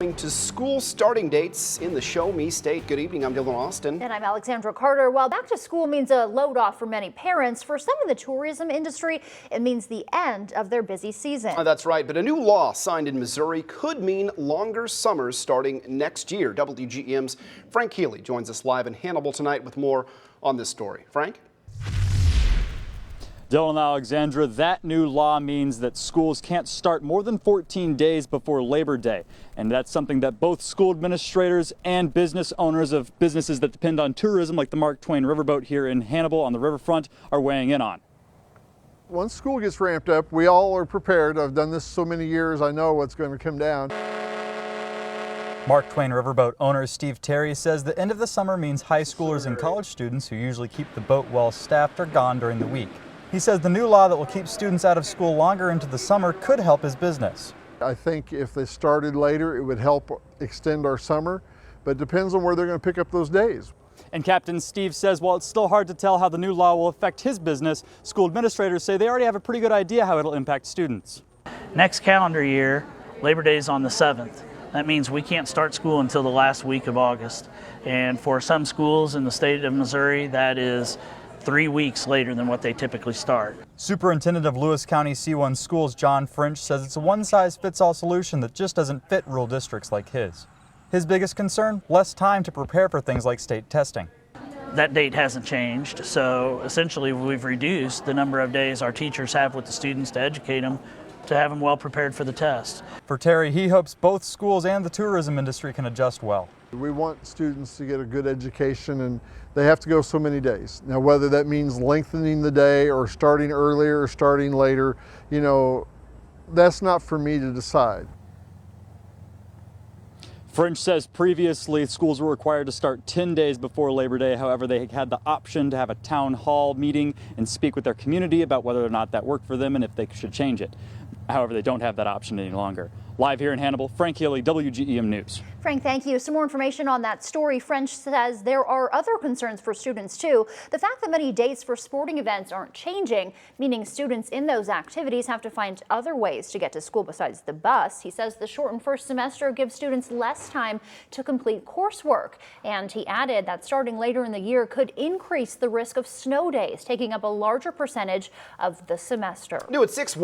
To school starting dates in the Show Me State. Good evening, I'm Dylan Austin. And I'm Alexandra Carter. While back to school means a load off for many parents, for some in the tourism industry, it means the end of their busy season. That's right, but a new law signed in Missouri could mean longer summers starting next year. WGEM's Frank Healy joins us live in Hannibal tonight with more on this story. Frank? Dylan and Alexandra, that new law means that schools can't start more than 14 days before Labor Day. And that's something that both school administrators and business owners of businesses that depend on tourism, like the Mark Twain Riverboat here in Hannibal on the riverfront, are weighing in on. Once school gets ramped up, we all are prepared. I've done this so many years, I know what's going to come down. Mark Twain Riverboat owner Steve Terry says the end of the summer means high schoolers and college students who usually keep the boat well staffed are gone during the week. He says the new law that will keep students out of school longer into the summer could help his business. I think if they started later, it would help extend our summer, but it depends on where they're going to pick up those days. And Captain Steve says while it's still hard to tell how the new law will affect his business, school administrators say they already have a pretty good idea how it'll impact students. Next calendar year, Labor Day is on the 7th. That means we can't start school until the last week of August. And for some schools in the state of Missouri, that is 3 weeks later than what they typically start. Superintendent of Lewis County C1 Schools John French says it's a one-size-fits-all solution that just doesn't fit rural districts like his. His biggest concern, less time to prepare for things like state testing. That date hasn't changed, so essentially we've reduced the number of days our teachers have with the students to educate them, to have them well prepared for the test. For Terry, he hopes both schools and the tourism industry can adjust well. We want students to get a good education, and they have to go so many days. Now, whether that means lengthening the day or starting earlier or starting later, you know, that's not for me to decide. French says previously schools were required to start 10 days before Labor Day. However, they had the option to have a town hall meeting and speak with their community about whether or not that worked for them and if they should change it. However, they don't have that option any longer. Live here in Hannibal, Frank Healy, WGEM News. Frank, thank you. Some more information on that story. French says there are other concerns for students, too. The fact that many dates for sporting events aren't changing, meaning students in those activities have to find other ways to get to school besides the bus. He says the shortened first semester gives students less time to complete coursework. And he added that starting later in the year could increase the risk of snow days, taking up a larger percentage of the semester. New at 6.